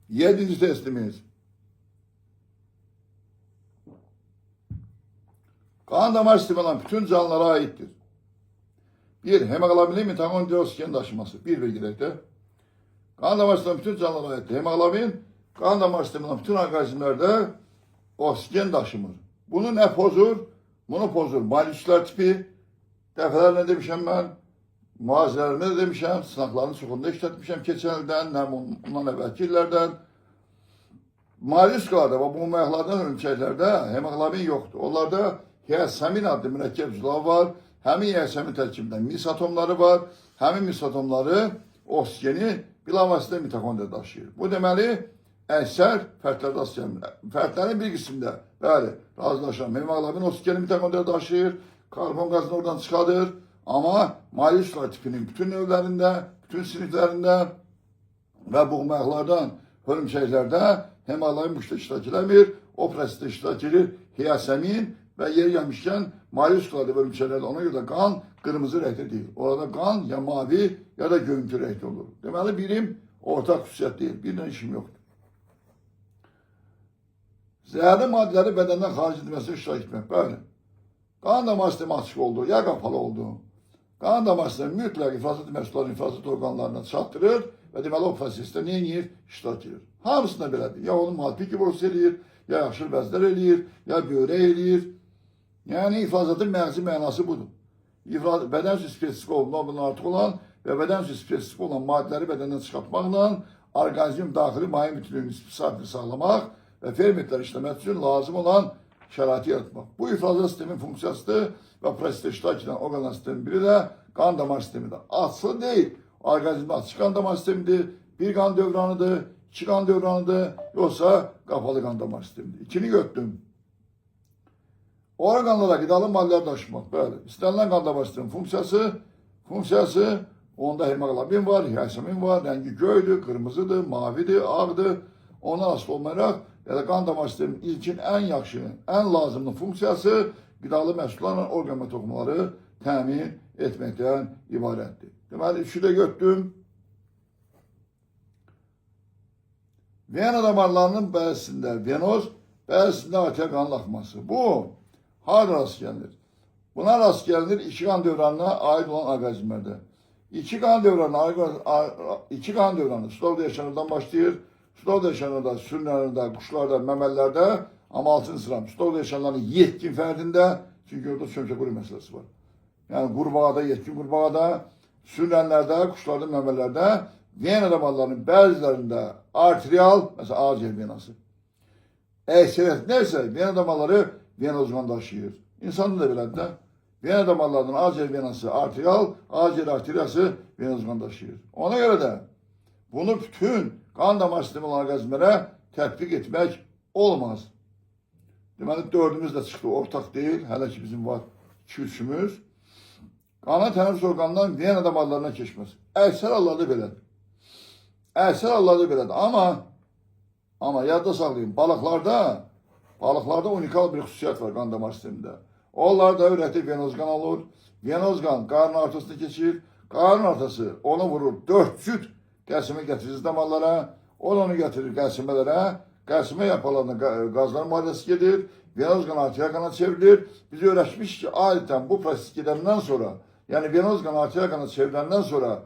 Yedinci testimiz. Kan damar sistemi olan bütün canlılara aittir. Bir, hemoglobinin mitokondriosken taşıması. Bir bilgilikte. Kan damar sistemi bütün canlılara aittir. Hemoglobin, kan damar sistemi olan bütün organizmlerde oksijen taşımır. Bunu ne pozur? Bunu pozur. Malüsler tipi, defalarla demişim ben, muazenelerime de demişim, sınavların çoxunda işletmişim keçən ildən, ondan əvvəlki illərdən. Malüskalarda və bu məyaqlardan ölümçəklərdə hemoglobin yoxdur. Onlarda hiyasamin adlı mürəkkəb zülal var. Həmin hiyasamin tərkibində mis atomları var. Həmin mis atomları oksigeni bilavasitə mitokondriya daşıyır. Bu deməli, əksər fərdlərdə asılır. Fərdlərin bir qismində, bəli, razılaşan hemoglobin oksigeni mitokondriya daşıyır. Karbon gazını oradan çıxardır. Ama malüsklar tipinin bütün növlərində, bütün siniflərində və bu məyaqlardan hörümçəklərdə hemoglobin bu işdə iştirak eləmir. O prosesdə iştirak edir hiyasamin və yeri gəlmişkən malüsklarda və hörümçəklərdə ona görə qan qırmızı rəngdə deyil. Orada qan ya mavi ya da göyümtü rəngdə olur. Deməli birim ortaq xüsusiyyət deyil. Birdən işim yoxdur. Zəhərli maddələri bədəndən xaric edilməsində iştirak etmək. Bəli. Qan damar sistemi açıq oldu ya qapalı oldu. Qan damar sistemi mütləq ifraz etmə məhsulların ifraz etmə orqanlarına çatdırır və deməli o prosesdə nə edir? İştirak edir. Hamısında belədir. Ya onu malpik kiborus eləyir, ya yaxşıl bəzlər eləyir, ya börək eləyir. Yəni ifrazatın məğzi mənası budur. Bədən üzrə spesifik olundan artıq olan və bədən üzrə spesifik olan maddələri bədəndən çıxartmaqla orqanizm daxili maye bütünlüyünü sabit sağlamaq və fermentlər işləmək üçün lazım olan şəraiti yaratmaq. Bu ifrazat sistemin funksiyasıdır və prosesdə iştirak edən orqanlar sistemin biri də qan damar sistemidir. Asılı deyil, orqanizmdə açıq qan damar sistemidir, bir qan dövranıdır, iki qan dövranıdır, yoxsa qapalı qan damar sistemidir. İkini götürdüm. Orqanlara qidalı maddələr daşımaq. Bəli, istənilən qan damar sistemi funksiyası onda hemoglobin var, hiyasamin var, rəngi göydür, qırmızıdır, mavidir, ağdır. Ondan asılı olmayaraq ya da qan damar sisteminin ilkin ən yaxşı, ən lazımlı funksiyası qidalı məhsullarla orqan və toxumaları təmin etməkdən ibarətdir. Deməli, üçü də götürdüm. Vena damarlarının bəzisində venoz, bəzisində arterial qanın axması. Bu, harada rast gəlinir? Buna rast gəlinir iki qan dövranına aid olan orqanizmlərdə. İki qan dövranı stolda yaşanırdan başlayır. Stolda yaşanırda, sürülərdə, quşlarda, məməllərdə, amma 6-cı sıram stolda yaşananların yetkin fərdində, çünki orada sömkə quru məsələsi var. Yəni qurbağada, yetkin qurbağada, sürülənlərdə, quşlarda, məməllərdə, vena damarlarının bəzilərində arterial, məsələn, ağciyər venası. Əksəriyyət neysə, vena damarları venozman daşıyır. İnsanda da belədir də. Vena damarlarının ağciyər venası arterial, ağciyər arteriyası venozman daşıyır. Ona görə də bunu bütün qan damar sistemi olan orqanizmlərə tətbiq etmək olmaz. Deməli, dördümüz də çıxdı, ortaq deyil. Hələ ki bizim var 2-3-ümüz. Qana tənəffüs orqanından vena damarlarına keçməz. Əksər hallarda belədir. Əksər hallarda belədir. Amma yadda saxlayın, balıqlarda unikal bir xüsusiyyət var qan damar sistemində. Onlarda ürəkdə venoz qan olur. Venoz qan qarın artasına keçir. Qarın artası onu vurur 4 cüt qəlsimə gətirir damarlara. Onu gətirir qəlsimələrə. Qəlsimə yapalarına qazlar müharibəsi gedir. Venoz qan arterial qana çevrilir. Biz öyrəşmiş ki, adətən bu proses gedəndən sonra, yəni venoz qan arterial qana çevriləndən sonra,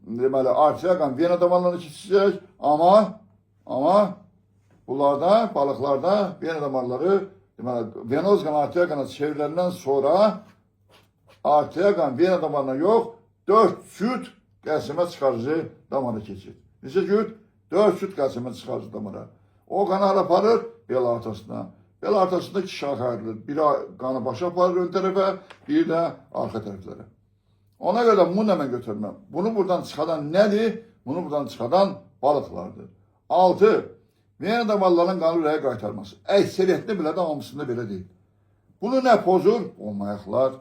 deməli, arterial qan vena damarlarına keçəcək. Amma bunlarda, balıqlarda vena damarları, deməli, venoz qan arterial qana çevriləndən sonra arterial qan vena damarına yox, 4 cüt qəlsimə çıxarıcı damara keçir. Neçə cüt? 4 cüt qəlsimə çıxarıcı damara. O qanı hara aparır? Bel artasına. Bel artasında iki şax ayrılır. Biri qanı başa aparır ön tərəfə, bir də arxa tərəflərə. Ona görə bunu da mən götürməm. Bunu buradan çıxadan nədir? Bunu buradan çıxadan balıqlardır. 6. Vena damarlarının qanı ürəyə qaytarması. Əksəriyyətində belə də hamısında belə deyil. Bunu nə pozur? Bu mayaqlarda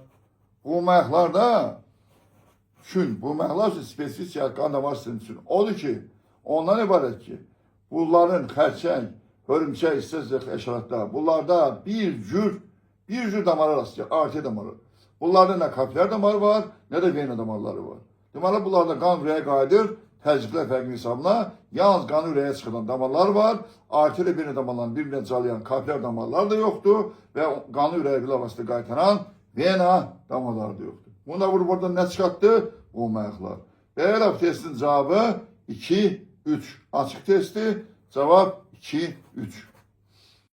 bu mayaqlar üçün spesifik qan damar sistemi üçün odur ki, ondan ibarət ki, bunların xərçəng, hörümçək, istəzək, əşaratda, bunlarda bir cür damara rast gəlir, arterial damarı. Bunlarda nə kapiller damarı var, nə də vena damarları var. Deməli, bunlarda qan ürəyə qayıdır, Təzyiqlər fərqli hesabına yalnız qanı ürəyə çıxılan damarlar var. Arteriya birinə damarların birinə calayan kapillər damarlar da yoxdur və qanı ürəyə bilavasitə qaytaran vena damarları da yoxdur. Bunda vurub oradan nə çıxartdı? Olmayaqlar. Belə bu testin cavabı 2, 3. Açıq testi cavab 2, 3.